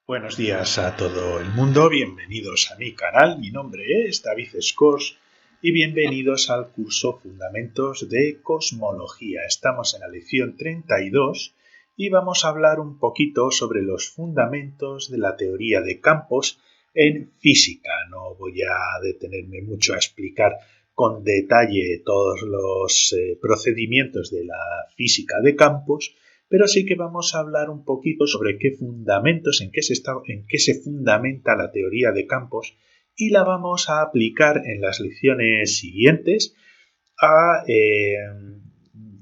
Buenos días a todo el mundo, bienvenidos a mi canal, mi nombre es David Scors y bienvenidos al curso Fundamentos de Cosmología. Estamos en la lección 32 y vamos a hablar un poquito sobre los fundamentos de la teoría de campos en física. No voy a detenerme mucho a explicar con detalle todos los procedimientos de la física de campos, pero sí que vamos a hablar un poquito sobre qué fundamentos, en qué se fundamenta la teoría de campos y la vamos a aplicar en las lecciones siguientes a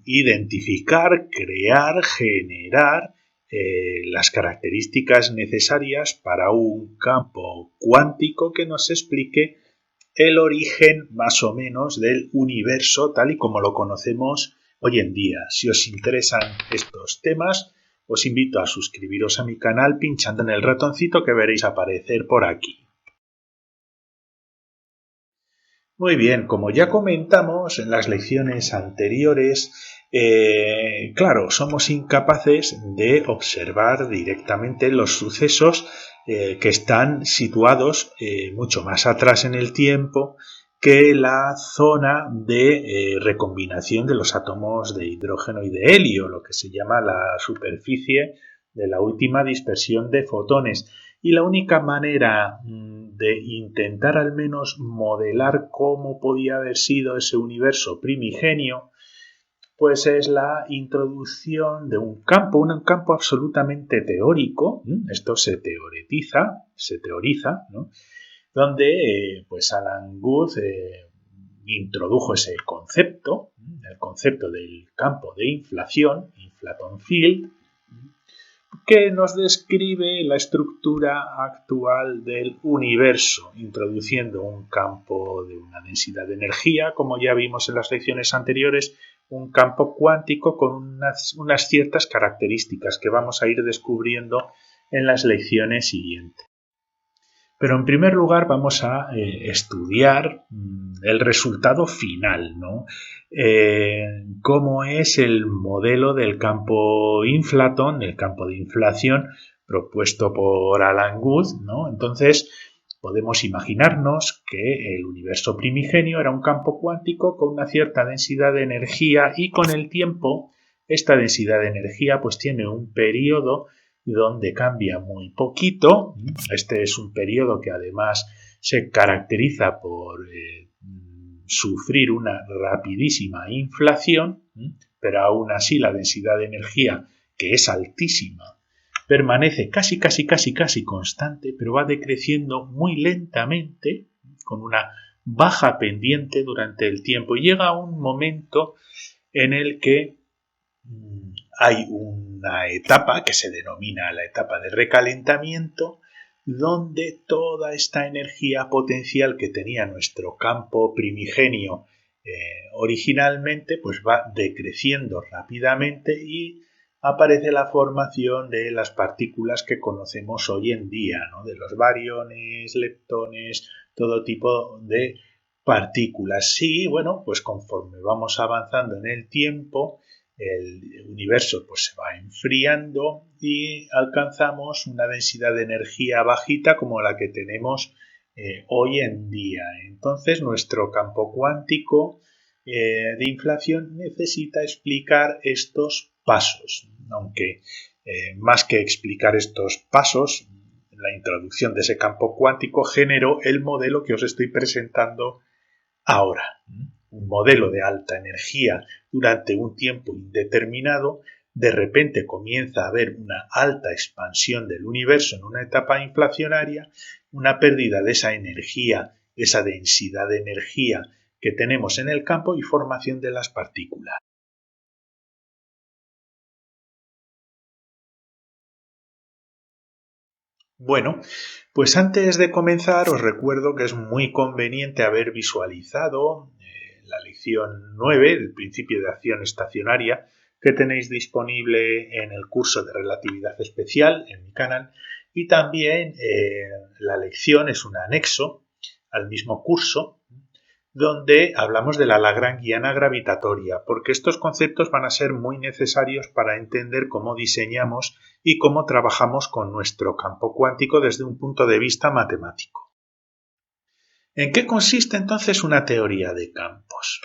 identificar, crear, generar las características necesarias para un campo cuántico que nos explique el origen más o menos del universo tal y como lo conocemos hoy en día. Si os interesan estos temas, os invito a suscribiros a mi canal pinchando en el ratoncito que veréis aparecer por aquí. Muy bien, como ya comentamos en las lecciones anteriores, claro, somos incapaces de observar directamente los sucesos que están situados mucho más atrás en el tiempo que la zona de recombinación de los átomos de hidrógeno y de helio, lo que se llama la superficie de la última dispersión de fotones. Y la única manera de intentar al menos modelar cómo podía haber sido ese universo primigenio, pues es la introducción de un campo absolutamente teórico. Esto se teoriza, ¿no? Donde pues Alan Guth introdujo ese concepto, el concepto del campo de inflación, inflaton field, que nos describe la estructura actual del universo, introduciendo un campo de una densidad de energía, como ya vimos en las lecciones anteriores, un campo cuántico con unas ciertas características que vamos a ir descubriendo en las lecciones siguientes. Pero en primer lugar vamos a estudiar el resultado final, ¿no? Cómo es el modelo del campo inflaton, el campo de inflación propuesto por Alan Guth, ¿no? Entonces podemos imaginarnos que el universo primigenio era un campo cuántico con una cierta densidad de energía y con el tiempo esta densidad de energía pues tiene un periodo donde cambia muy poquito. Este es un periodo que además se caracteriza por sufrir una rapidísima inflación, pero aún así la densidad de energía, que es altísima, permanece casi constante, pero va decreciendo muy lentamente, con una baja pendiente durante el tiempo, y llega a un momento en el que hay una etapa que se denomina la etapa de recalentamiento, donde toda esta energía potencial que tenía nuestro campo primigenio originalmente, pues va decreciendo rápidamente y aparece la formación de las partículas que conocemos hoy en día, ¿no? De los bariones, leptones, todo tipo de partículas. Sí, bueno, pues conforme vamos avanzando en el tiempo, el universo pues se va enfriando y alcanzamos una densidad de energía bajita como la que tenemos hoy en día. Entonces nuestro campo cuántico de inflación necesita explicar estos pasos, aunque más que explicar estos pasos, la introducción de ese campo cuántico generó el modelo que os estoy presentando ahora. Un modelo de alta energía durante un tiempo indeterminado, de repente comienza a haber una alta expansión del universo en una etapa inflacionaria, una pérdida de esa energía, esa densidad de energía que tenemos en el campo y formación de las partículas. Bueno, pues antes de comenzar os recuerdo que es muy conveniente haber visualizado la lección 9, el principio de acción estacionaria, que tenéis disponible en el curso de relatividad especial en mi canal, y también la lección es un anexo al mismo curso donde hablamos de la lagrangiana gravitatoria, porque estos conceptos van a ser muy necesarios para entender cómo diseñamos y cómo trabajamos con nuestro campo cuántico desde un punto de vista matemático. ¿En qué consiste entonces una teoría de campos?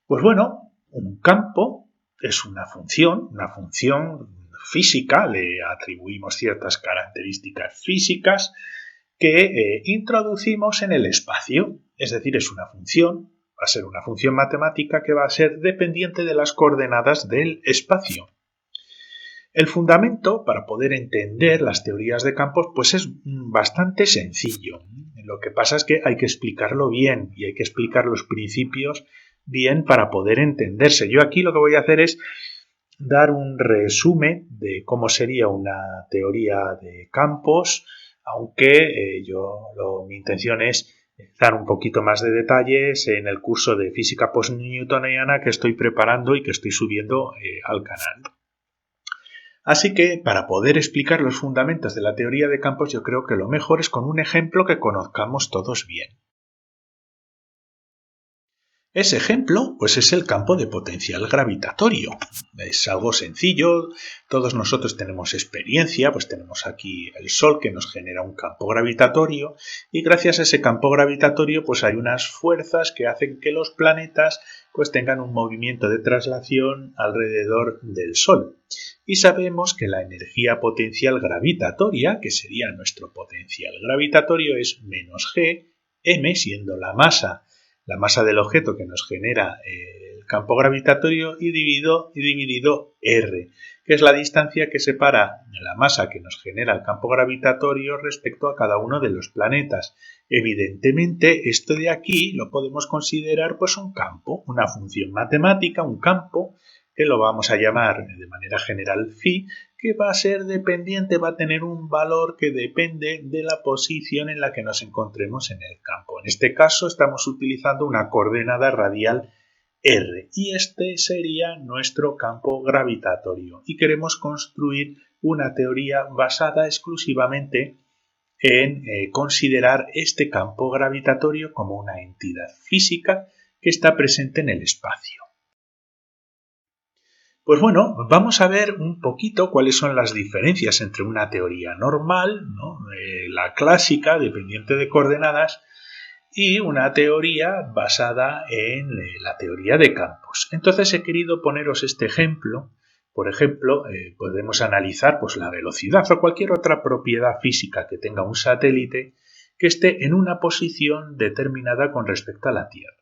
Pues bueno, un campo es una función física, le atribuimos ciertas características físicas que introducimos en el espacio. Es decir, es una función, va a ser una función matemática que va a ser dependiente de las coordenadas del espacio. El fundamento para poder entender las teorías de campos pues es bastante sencillo. Lo que pasa es que hay que explicarlo bien y hay que explicar los principios bien para poder entenderse. Yo aquí lo que voy a hacer es dar un resumen de cómo sería una teoría de campos, aunque mi intención es dar un poquito más de detalles en el curso de física post-newtoniana que estoy preparando y que estoy subiendo al canal. Así que, para poder explicar los fundamentos de la teoría de campos, yo creo que lo mejor es con un ejemplo que conozcamos todos bien. Ese ejemplo, pues es el campo de potencial gravitatorio. Es algo sencillo, todos nosotros tenemos experiencia, pues tenemos aquí el Sol que nos genera un campo gravitatorio y gracias a ese campo gravitatorio pues hay unas fuerzas que hacen que los planetas pues tengan un movimiento de traslación alrededor del Sol. Y sabemos que la energía potencial gravitatoria, que sería nuestro potencial gravitatorio, es menos G, m siendo la masa del objeto que nos genera el campo gravitatorio y dividido R, que es la distancia que separa la masa que nos genera el campo gravitatorio respecto a cada uno de los planetas. Evidentemente, esto de aquí lo podemos considerar pues un campo, una función matemática, un campo que lo vamos a llamar de manera general phi, que va a ser dependiente, va a tener un valor que depende de la posición en la que nos encontremos en el campo. En este caso estamos utilizando una coordenada radial R y este sería nuestro campo gravitatorio y queremos construir una teoría basada exclusivamente en considerar este campo gravitatorio como una entidad física que está presente en el espacio. Pues bueno, vamos a ver un poquito cuáles son las diferencias entre una teoría normal, ¿no? La clásica, dependiente de coordenadas, y una teoría basada en la teoría de campos. Entonces he querido poneros este ejemplo. Por ejemplo, podemos analizar pues, la velocidad o cualquier otra propiedad física que tenga un satélite que esté en una posición determinada con respecto a la Tierra.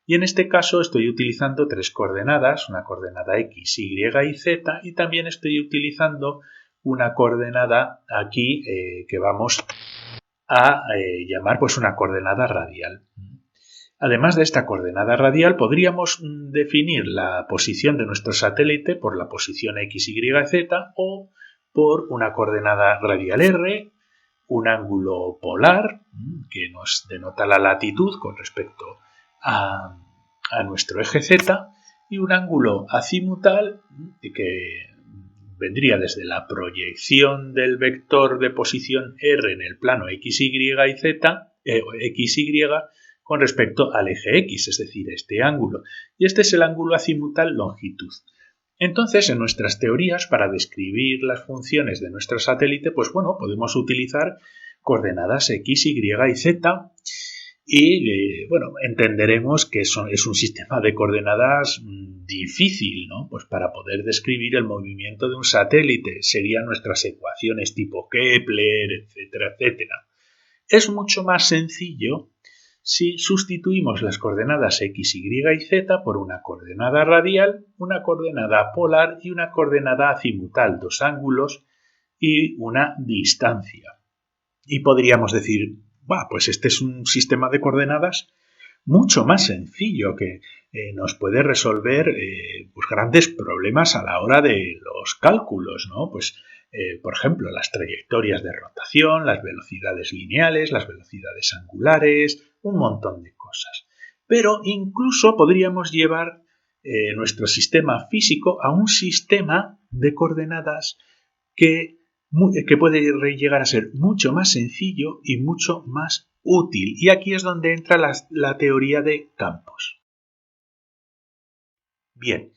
Y en este caso estoy utilizando tres coordenadas, una coordenada X, Y y Z, y también estoy utilizando una coordenada aquí que vamos a llamar pues una coordenada radial. Además de esta coordenada radial, podríamos definir la posición de nuestro satélite por la posición X, Y, Z o por una coordenada radial R, un ángulo polar que nos denota la latitud con respecto a nuestro eje Z y un ángulo azimutal que vendría desde la proyección del vector de posición R en el plano X, Y y Z, X, Y con respecto al eje X, es decir, este ángulo. Y este es el ángulo azimutal longitud. Entonces, en nuestras teorías, para describir las funciones de nuestro satélite, pues bueno, podemos utilizar coordenadas X, Y y Z y entenderemos que es un sistema de coordenadas difícil, ¿no? Pues para poder describir el movimiento de un satélite serían nuestras ecuaciones tipo Kepler, etcétera, etcétera. Es mucho más sencillo si sustituimos las coordenadas X, Y y Z por una coordenada radial, una coordenada polar y una coordenada azimutal, dos ángulos y una distancia. Y podríamos decir, pues este es un sistema de coordenadas mucho más sencillo que nos puede resolver pues grandes problemas a la hora de los cálculos, ¿no? Pues, por ejemplo, las trayectorias de rotación, las velocidades lineales, las velocidades angulares, un montón de cosas. Pero incluso podríamos llevar nuestro sistema físico a un sistema de coordenadas que puede llegar a ser mucho más sencillo y mucho más útil. Y aquí es donde entra la teoría de campos. Bien,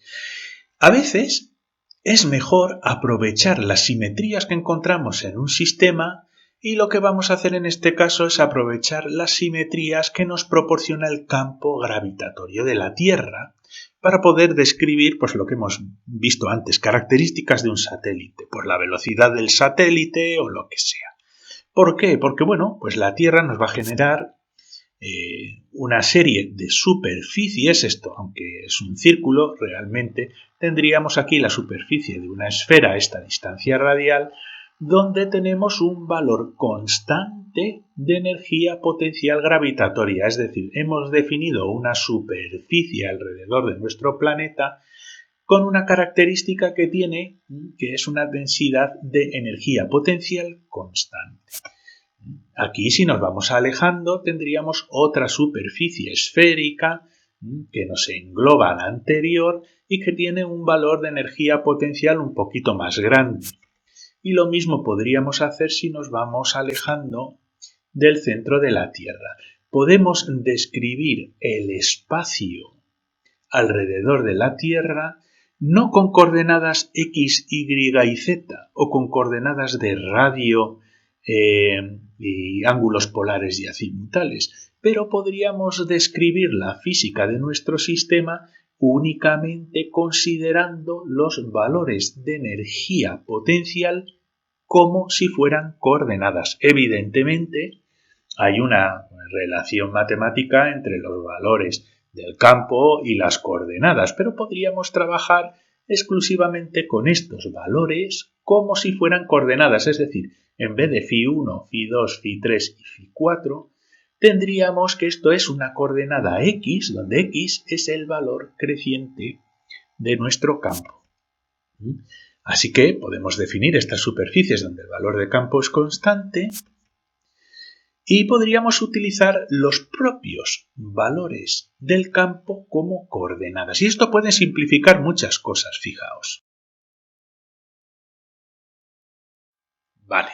a veces es mejor aprovechar las simetrías que encontramos en un sistema y lo que vamos a hacer en este caso es aprovechar las simetrías que nos proporciona el campo gravitatorio de la Tierra para poder describir pues, lo que hemos visto antes, características de un satélite, pues la velocidad del satélite o lo que sea. ¿Por qué? Porque bueno, pues la Tierra nos va a generar una serie de superficies, esto aunque es un círculo, realmente tendríamos aquí la superficie de una esfera a esta distancia radial, donde tenemos un valor constante de energía potencial gravitatoria, es decir, hemos definido una superficie alrededor de nuestro planeta con una característica que tiene, que es una densidad de energía potencial constante. Aquí, si nos vamos alejando, tendríamos otra superficie esférica que nos engloba a la anterior y que tiene un valor de energía potencial un poquito más grande. Y lo mismo podríamos hacer si nos vamos alejando del centro de la Tierra. Podemos describir el espacio alrededor de la Tierra no con coordenadas X, Y y Z o con coordenadas de radio y ángulos polares y azimutales, pero podríamos describir la física de nuestro sistema únicamente considerando los valores de energía potencial como si fueran coordenadas. Evidentemente, hay una relación matemática entre los valores del campo y las coordenadas, pero podríamos trabajar exclusivamente con estos valores como si fueran coordenadas, es decir, en vez de φ1, φ2, φ3 y φ4, tendríamos que esto es una coordenada x, donde x es el valor creciente de nuestro campo. Así que podemos definir estas superficies donde el valor de campo es constante y podríamos utilizar los propios valores del campo como coordenadas. Y esto puede simplificar muchas cosas, fijaos. Vale.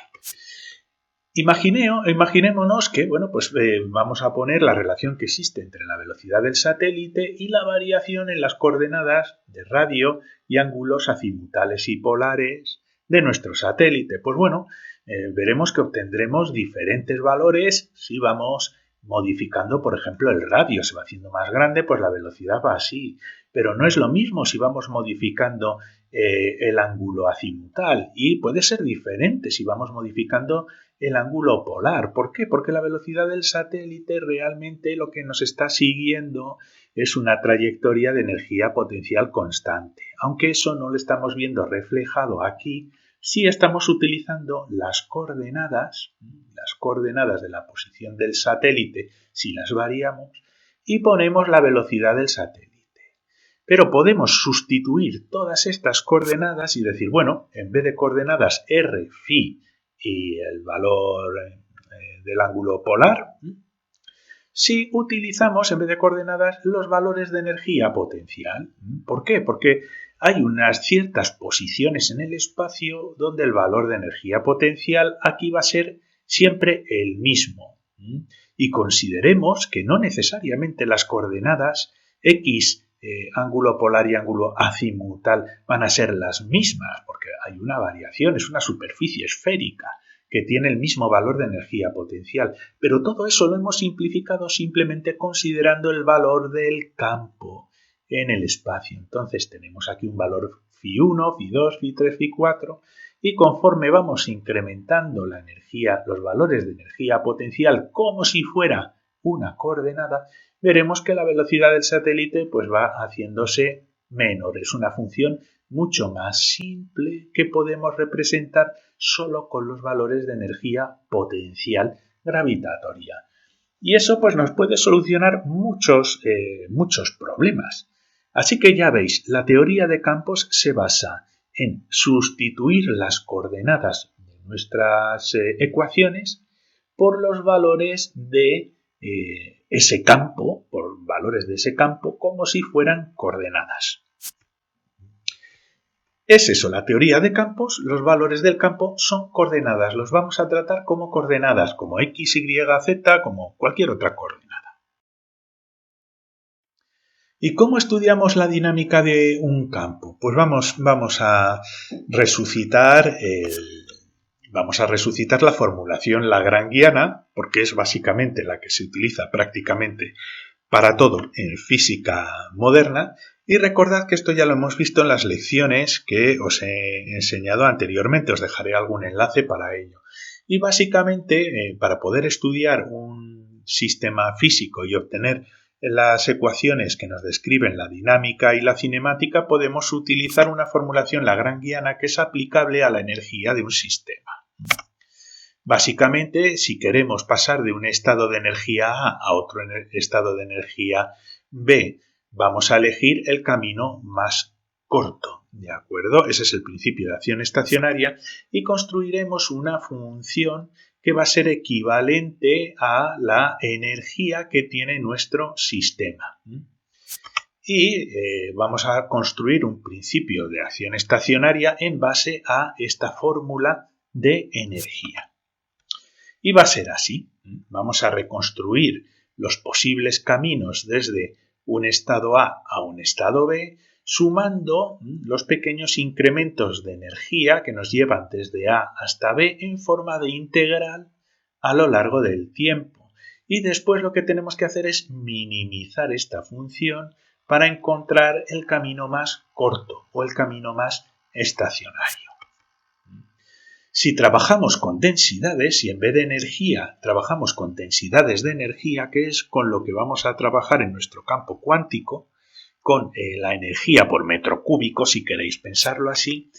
Imaginémonos que vamos a poner la relación que existe entre la velocidad del satélite y la variación en las coordenadas de radio y ángulos azimutales y polares de nuestro satélite. Pues bueno, veremos que obtendremos diferentes valores si vamos modificando, por ejemplo, el radio. Se va haciendo más grande, pues la velocidad va así. Pero no es lo mismo si vamos modificando el ángulo azimutal y puede ser diferente si vamos modificando el ángulo polar. ¿Por qué? Porque la velocidad del satélite realmente lo que nos está siguiendo es una trayectoria de energía potencial constante. Aunque eso no lo estamos viendo reflejado aquí, sí estamos utilizando las coordenadas de la posición del satélite, si las variamos, y ponemos la velocidad del satélite. Pero podemos sustituir todas estas coordenadas y decir, bueno, en vez de coordenadas r, phi y el valor del ángulo polar, si utilizamos en vez de coordenadas los valores de energía potencial. ¿Por qué? Porque hay unas ciertas posiciones en el espacio donde el valor de energía potencial aquí va a ser siempre el mismo. Y consideremos que no necesariamente las coordenadas x, ángulo polar y ángulo azimutal van a ser las mismas, porque hay una variación, es una superficie esférica que tiene el mismo valor de energía potencial, pero todo eso lo hemos simplificado simplemente considerando el valor del campo en el espacio. Entonces tenemos aquí un valor φ1, φ2, φ3, φ4 y conforme vamos incrementando la energía, los valores de energía potencial como si fuera una coordenada, veremos que la velocidad del satélite pues va haciéndose menor. Es una función mucho más simple que podemos representar solo con los valores de energía potencial gravitatoria. Y eso pues nos puede solucionar muchos problemas. Así que ya veis, la teoría de campos se basa en sustituir las coordenadas de nuestras ecuaciones por los valores de ese campo, por valores de ese campo como si fueran coordenadas. Es eso, la teoría de campos. Los valores del campo son coordenadas. Los vamos a tratar como coordenadas, como X, Y, Z, como cualquier otra coordenada. ¿Y cómo estudiamos la dinámica de un campo? Pues vamos a resucitar la formulación lagrangiana, porque es básicamente la que se utiliza prácticamente para todo en física moderna. Y recordad que esto ya lo hemos visto en las lecciones que os he enseñado anteriormente. Os dejaré algún enlace para ello. Y básicamente, para poder estudiar un sistema físico y obtener las ecuaciones que nos describen la dinámica y la cinemática, podemos utilizar una formulación lagrangiana que es aplicable a la energía de un sistema. Básicamente, si queremos pasar de un estado de energía a otro estado de energía B, vamos a elegir el camino más corto, ¿de acuerdo? Ese es el principio de acción estacionaria y construiremos una función que va a ser equivalente a la energía que tiene nuestro sistema. Y vamos a construir un principio de acción estacionaria en base a esta fórmula de energía. Y va a ser así. Vamos a reconstruir los posibles caminos desde un estado A a un estado B, sumando los pequeños incrementos de energía que nos llevan desde A hasta B en forma de integral a lo largo del tiempo. Y después lo que tenemos que hacer es minimizar esta función para encontrar el camino más corto o el camino más estacionario. Si trabajamos con densidades y en vez de energía trabajamos con densidades de energía, que es con lo que vamos a trabajar en nuestro campo cuántico, con la energía por metro cúbico, si queréis pensarlo así,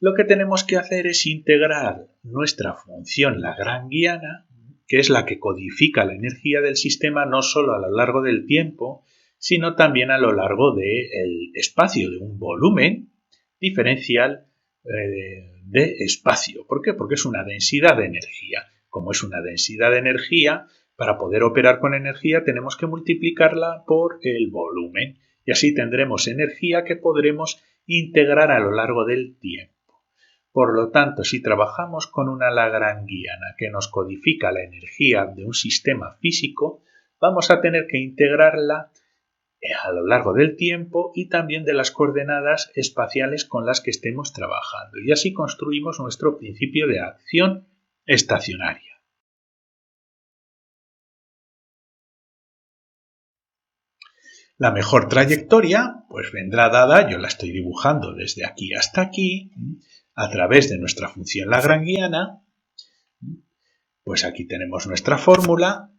lo que tenemos que hacer es integrar nuestra función lagrangiana, que es la que codifica la energía del sistema no solo a lo largo del tiempo, sino también a lo largo del espacio, de un volumen diferencial de espacio. ¿Por qué? Porque es una densidad de energía. Como es una densidad de energía, para poder operar con energía tenemos que multiplicarla por el volumen y así tendremos energía que podremos integrar a lo largo del tiempo. Por lo tanto, si trabajamos con una lagrangiana que nos codifica la energía de un sistema físico, vamos a tener que integrarla a lo largo del tiempo y también de las coordenadas espaciales con las que estemos trabajando. Y así construimos nuestro principio de acción estacionaria. La mejor trayectoria pues vendrá dada, yo la estoy dibujando desde aquí hasta aquí, a través de nuestra función lagrangiana. Pues aquí tenemos nuestra fórmula,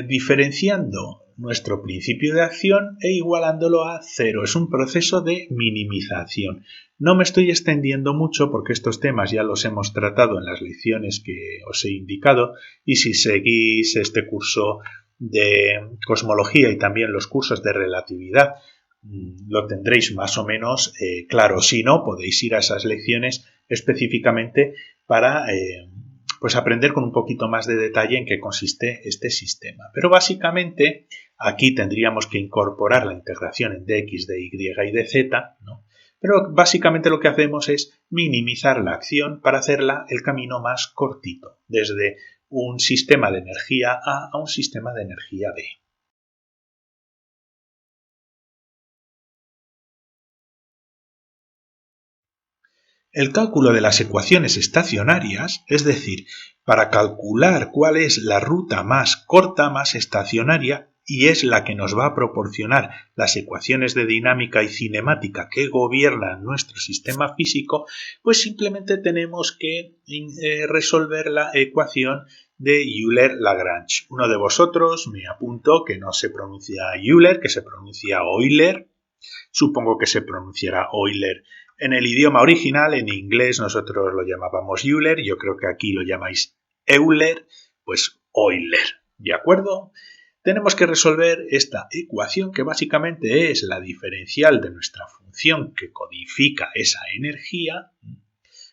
diferenciando nuestro principio de acción e igualándolo a 0. Es un proceso de minimización. No me estoy extendiendo mucho porque estos temas ya los hemos tratado en las lecciones que os he indicado y si seguís este curso de cosmología y también los cursos de relatividad lo tendréis más o menos claro. Si no, podéis ir a esas lecciones específicamente para pues aprender con un poquito más de detalle en qué consiste este sistema. Pero básicamente aquí tendríamos que incorporar la integración en dx, dy y dz, ¿no? Pero básicamente lo que hacemos es minimizar la acción para hacerla el camino más cortito, desde un sistema de energía A a un sistema de energía B. El cálculo de las ecuaciones estacionarias, es decir, para calcular cuál es la ruta más corta, más estacionaria, y es la que nos va a proporcionar las ecuaciones de dinámica y cinemática que gobiernan nuestro sistema físico, pues simplemente tenemos que resolver la ecuación de Euler-Lagrange. Uno de vosotros me apuntó que no se pronuncia Euler, que se pronuncia Euler. Supongo que se pronunciará Euler. En el idioma original, en inglés, nosotros lo llamábamos Euler, yo creo que aquí lo llamáis Euler, pues Euler, ¿de acuerdo? Tenemos que resolver esta ecuación que básicamente es la diferencial de nuestra función que codifica esa energía,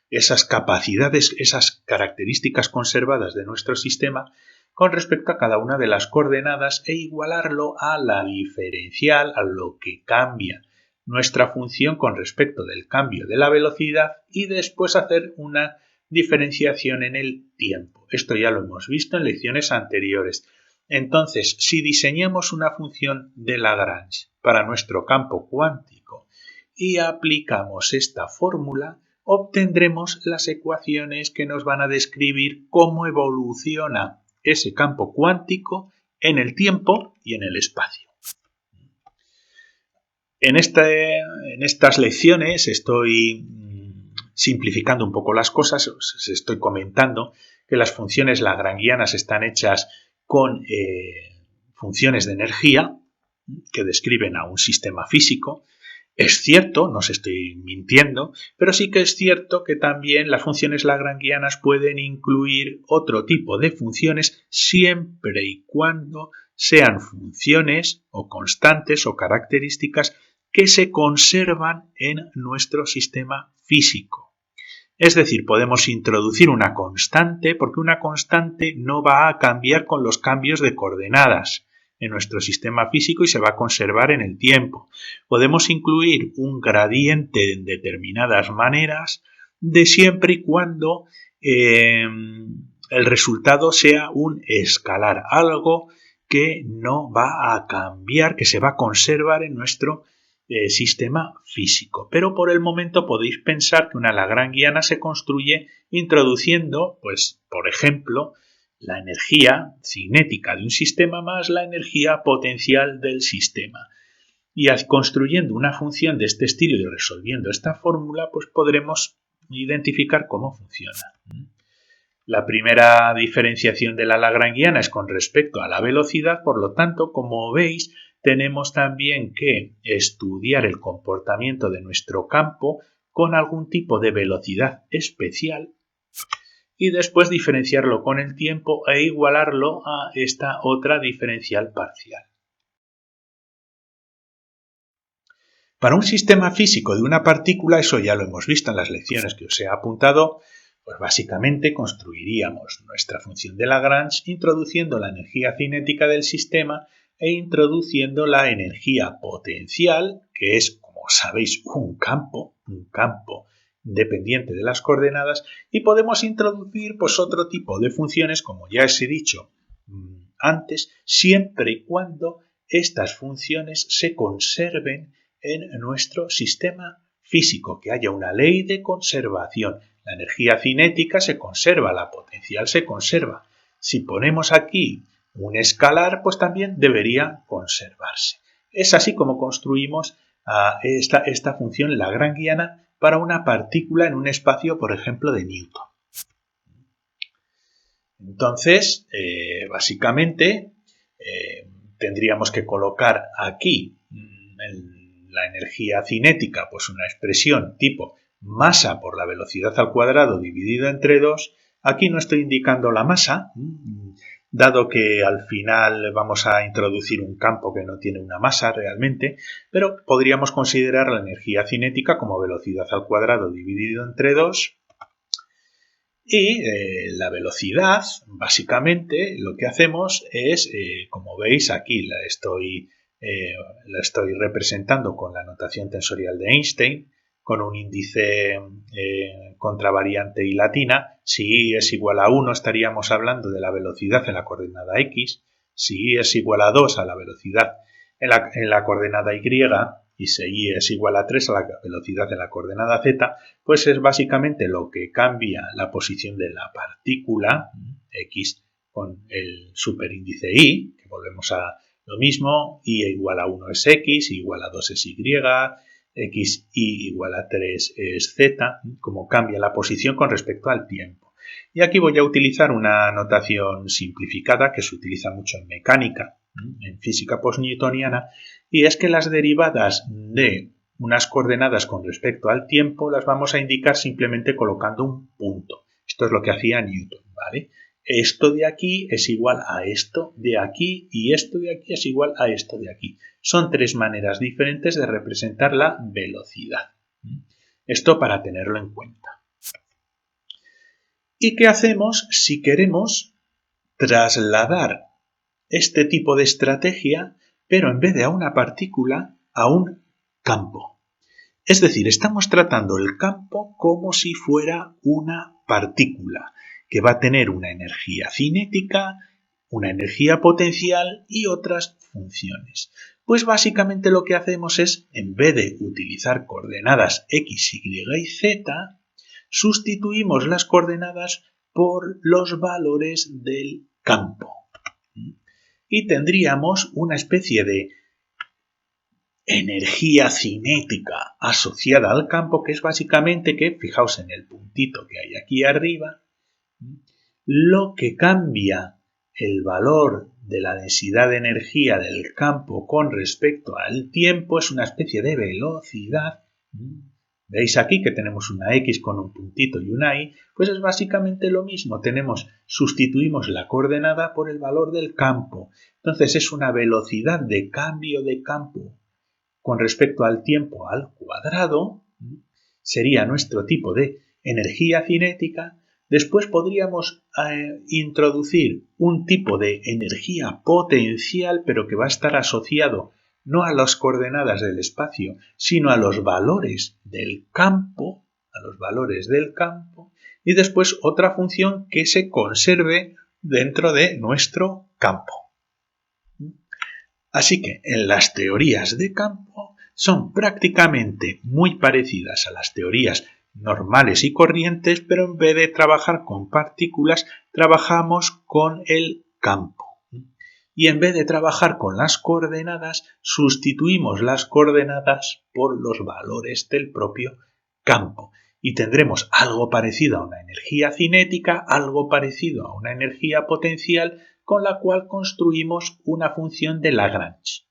esas capacidades, esas características conservadas de nuestro sistema con respecto a cada una de las coordenadas e igualarlo a la diferencial, a lo que cambia nuestra función con respecto del cambio de la velocidad y después hacer una diferenciación en el tiempo. Esto ya lo hemos visto en lecciones anteriores. Entonces, si diseñamos una función de Lagrange para nuestro campo cuántico y aplicamos esta fórmula, obtendremos las ecuaciones que nos van a describir cómo evoluciona ese campo cuántico en el tiempo y en el espacio. En estas lecciones estoy simplificando un poco las cosas, os estoy comentando que las funciones lagrangianas están hechas con funciones de energía que describen a un sistema físico. Es cierto, no os estoy mintiendo, pero sí que es cierto que también las funciones lagrangianas pueden incluir otro tipo de funciones siempre y cuando sean funciones o constantes o características que se conservan en nuestro sistema físico. Es decir, podemos introducir una constante porque una constante no va a cambiar con los cambios de coordenadas en nuestro sistema físico y se va a conservar en el tiempo. Podemos incluir un gradiente en determinadas maneras de siempre y cuando el resultado sea un escalar, algo que no va a cambiar, que se va a conservar en nuestro sistema físico. Pero por el momento podéis pensar que una lagrangiana se construye introduciendo, pues, por ejemplo, la energía cinética de un sistema más la energía potencial del sistema. Y construyendo una función de este estilo y resolviendo esta fórmula, pues podremos identificar cómo funciona. La primera diferenciación de la lagrangiana es con respecto a la velocidad, por lo tanto, como veis, tenemos también que estudiar el comportamiento de nuestro campo con algún tipo de velocidad especial y después diferenciarlo con el tiempo e igualarlo a esta otra diferencial parcial. Para un sistema físico de una partícula, eso ya lo hemos visto en las lecciones que os he apuntado, pues básicamente construiríamos nuestra función de Lagrange introduciendo la energía cinética del sistema e introduciendo la energía potencial, que es, como sabéis, un campo dependiente de las coordenadas, y podemos introducir pues otro tipo de funciones, como ya os he dicho antes, siempre y cuando estas funciones se conserven en nuestro sistema físico, que haya una ley de conservación. La energía cinética se conserva, la potencial se conserva. Si ponemos aquí un escalar, pues también debería conservarse. Es así como construimos esta función lagrangiana para una partícula en un espacio, por ejemplo, de Newton. Entonces, básicamente, tendríamos que colocar aquí en la energía cinética, pues una expresión tipo masa por la velocidad al cuadrado dividido entre 2. Aquí no estoy indicando la masa, dado que al final vamos a introducir un campo que no tiene una masa realmente, pero podríamos considerar la energía cinética como velocidad al cuadrado dividido entre 2. Y la velocidad, básicamente, lo que hacemos es, como veis aquí la estoy representando con la notación tensorial de Einstein, con un índice contravariante y latina. Si i es igual a 1 estaríamos hablando de la velocidad en la coordenada x, si i es igual a 2 a la velocidad en la coordenada y, y si i es igual a 3 a la velocidad en la coordenada z, pues es básicamente lo que cambia la posición de la partícula x con el superíndice y, que volvemos a lo mismo, i igual a 1 es x, i igual a 2 es y, x y igual a 3 es z, como cambia la posición con respecto al tiempo. Y aquí voy a utilizar una notación simplificada que se utiliza mucho en mecánica, en física postnewtoniana, y es que las derivadas de unas coordenadas con respecto al tiempo las vamos a indicar simplemente colocando un punto. Esto es lo que hacía Newton, ¿vale? Esto de aquí es igual a esto de aquí y esto de aquí es igual a esto de aquí. Son tres maneras diferentes de representar la velocidad. Esto para tenerlo en cuenta. ¿Y qué hacemos si queremos trasladar este tipo de estrategia, pero en vez de a una partícula, a un campo? Es decir, estamos tratando el campo como si fuera una partícula que va a tener una energía cinética, una energía potencial y otras funciones. Pues básicamente lo que hacemos es, en vez de utilizar coordenadas x, y y z, sustituimos las coordenadas por los valores del campo. Y tendríamos una especie de energía cinética asociada al campo, que es básicamente que, fijaos en el puntito que hay aquí arriba, lo que cambia el valor de la densidad de energía del campo con respecto al tiempo es una especie de velocidad. ¿Veis aquí que tenemos una X con un puntito y una Y? Pues es básicamente lo mismo. Sustituimos la coordenada por el valor del campo. Entonces es una velocidad de cambio de campo con respecto al tiempo al cuadrado. Sería nuestro tipo de energía cinética. Después podríamos introducir un tipo de energía potencial, pero que va a estar asociado no a las coordenadas del espacio, sino a los valores del campo, y después otra función que se conserve dentro de nuestro campo. Así que en las teorías de campo son prácticamente muy parecidas a las teorías normales y corrientes, pero en vez de trabajar con partículas, trabajamos con el campo. Y en vez de trabajar con las coordenadas, sustituimos las coordenadas por los valores del propio campo. Y tendremos algo parecido a una energía cinética, algo parecido a una energía potencial, con la cual construimos una función de Lagrange.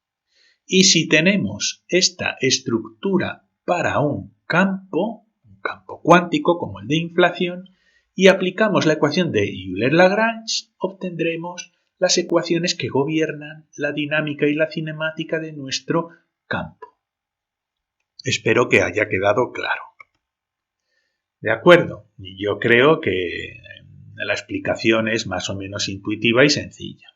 Y si tenemos esta estructura para un campo cuántico como el de inflación, y aplicamos la ecuación de Euler-Lagrange, obtendremos las ecuaciones que gobiernan la dinámica y la cinemática de nuestro campo. Espero que haya quedado claro. De acuerdo, yo creo que la explicación es más o menos intuitiva y sencilla.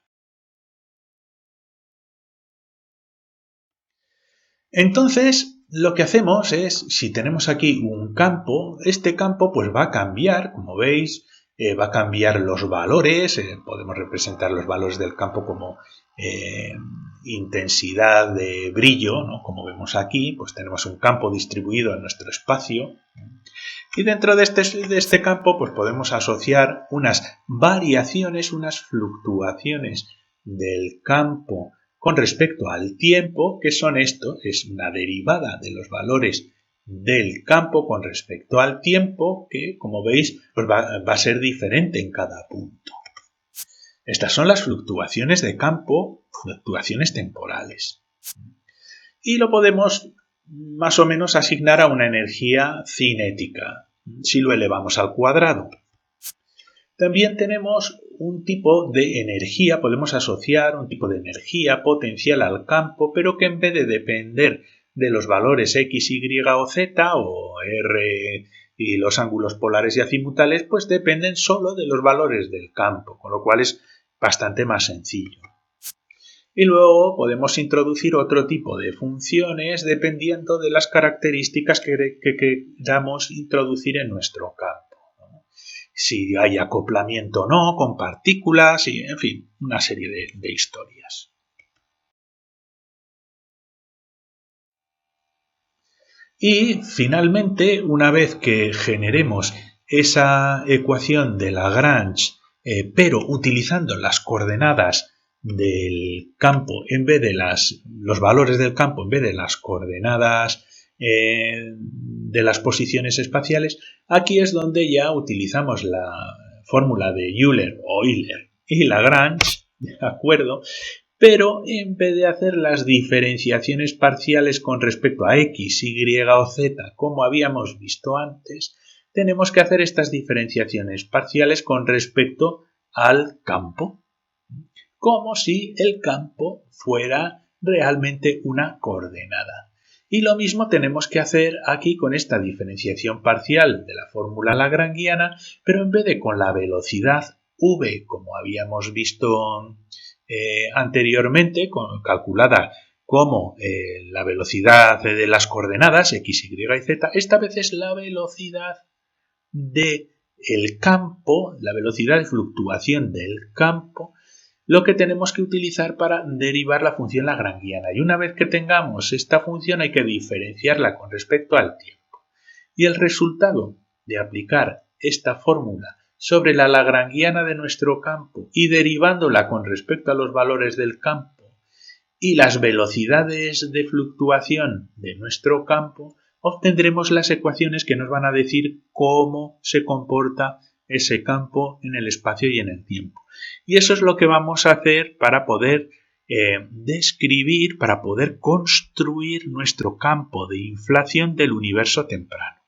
Entonces, lo que hacemos es, si tenemos aquí un campo, este campo pues va a cambiar, como veis, va a cambiar los valores, podemos representar los valores del campo como intensidad de brillo, ¿no? Como vemos aquí, pues tenemos un campo distribuido en nuestro espacio. Y dentro de este campo pues podemos asociar unas variaciones, unas fluctuaciones del campo con respecto al tiempo, que son esto, es una derivada de los valores del campo con respecto al tiempo, que como veis pues va a ser diferente en cada punto. Estas son las fluctuaciones de campo, fluctuaciones temporales. Y lo podemos más o menos asignar a una energía cinética, si lo elevamos al cuadrado. También tenemos un tipo de energía, podemos asociar un tipo de energía potencial al campo, pero que en vez de depender de los valores x, y o z, o r y los ángulos polares y azimutales, pues dependen solo de los valores del campo, con lo cual es bastante más sencillo. Y luego podemos introducir otro tipo de funciones dependiendo de las características que queramos introducir en nuestro campo. Si hay acoplamiento o no, con partículas, y en fin, una serie de historias. Y finalmente, una vez que generemos esa ecuación de Lagrange, pero utilizando las coordenadas del campo en vez de los valores del campo en vez de las coordenadas de las posiciones espaciales, aquí es donde ya utilizamos la fórmula de Euler y Lagrange, ¿de acuerdo? Pero en vez de hacer las diferenciaciones parciales con respecto a x, y o z, como habíamos visto antes, tenemos que hacer estas diferenciaciones parciales con respecto al campo, como si el campo fuera realmente una coordenada. Y lo mismo tenemos que hacer aquí con esta diferenciación parcial de la fórmula lagrangiana, pero en vez de con la velocidad v, como habíamos visto anteriormente, calculada como la velocidad de las coordenadas x, y y z. Esta vez es la velocidad del campo, la velocidad de fluctuación del campo, lo que tenemos que utilizar para derivar la función lagrangiana. Y una vez que tengamos esta función hay que diferenciarla con respecto al tiempo. Y el resultado de aplicar esta fórmula sobre la lagrangiana de nuestro campo y derivándola con respecto a los valores del campo y las velocidades de fluctuación de nuestro campo, obtendremos las ecuaciones que nos van a decir cómo se comporta ese campo en el espacio y en el tiempo. Y eso es lo que vamos a hacer para poder describir, para poder construir nuestro campo de inflación del universo temprano.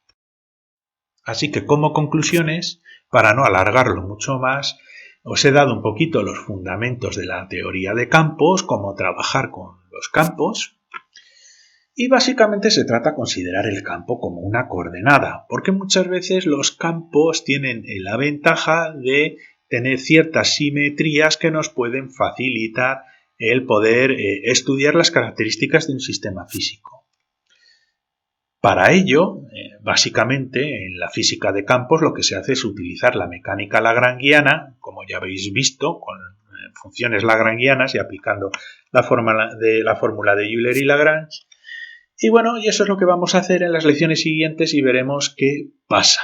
Así que como conclusiones, para no alargarlo mucho más, os he dado un poquito los fundamentos de la teoría de campos, cómo trabajar con los campos, y básicamente se trata de considerar el campo como una coordenada, porque muchas veces los campos tienen la ventaja de tener ciertas simetrías que nos pueden facilitar el poder estudiar las características de un sistema físico. Para ello, básicamente, en la física de campos lo que se hace es utilizar la mecánica lagrangiana, como ya habéis visto, con funciones lagrangianas y aplicando la fórmula de Euler y Lagrange. Y bueno, y eso es lo que vamos a hacer en las lecciones siguientes y veremos qué pasa.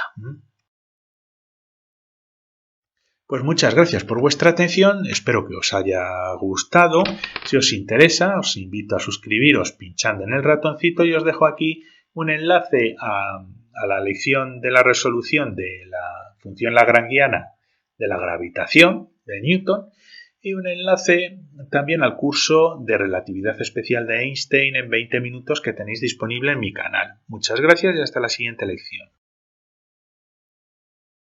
Pues muchas gracias por vuestra atención, espero que os haya gustado. Si os interesa, os invito a suscribiros pinchando en el ratoncito y os dejo aquí un enlace a la lección de la resolución de la función lagrangiana de la gravitación de Newton y un enlace también al curso de relatividad especial de Einstein en 20 minutos que tenéis disponible en mi canal. Muchas gracias y hasta la siguiente lección.